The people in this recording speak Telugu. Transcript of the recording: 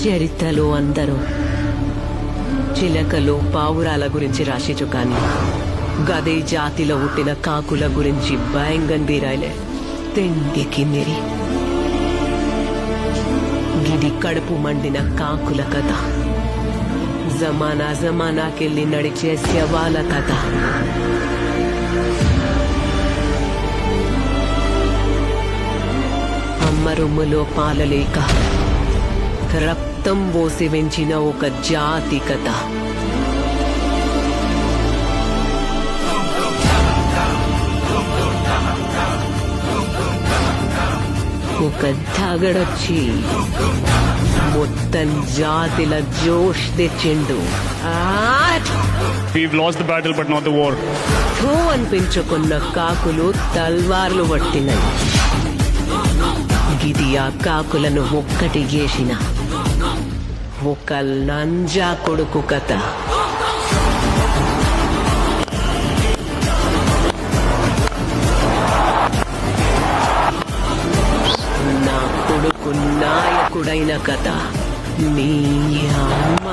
చరిత్రలో అందరూ చిలకలు పావురాల గురించి రాసిచు కానీ గదే జాతిలో పుట్టిన కాకుల గురించి భయంగా రాయలే. తిండికి మిరి గిది కడుపు మండిన కాకుల కథ, జమానాకెళ్ళి నడిచే శవాల కథ. అమ్మ రొమ్ములో పాలలేక రక్తం పోసి పెంచిన ఒక జాతి కథ. ఒక తాగడొచ్చి మొత్తం జాతిల జోష్ తెచ్చిండు. We've lost the battle but not the war. అనిపించుకున్న కాకులు తల్వార్లు పట్టినాయి. గిది ఆ కాకులను ఒక్కటి చేసిన ఒక లంజా కొడుకు కథ. నా కొడుకు నాయకుడైన కథ. నీ అమ్మ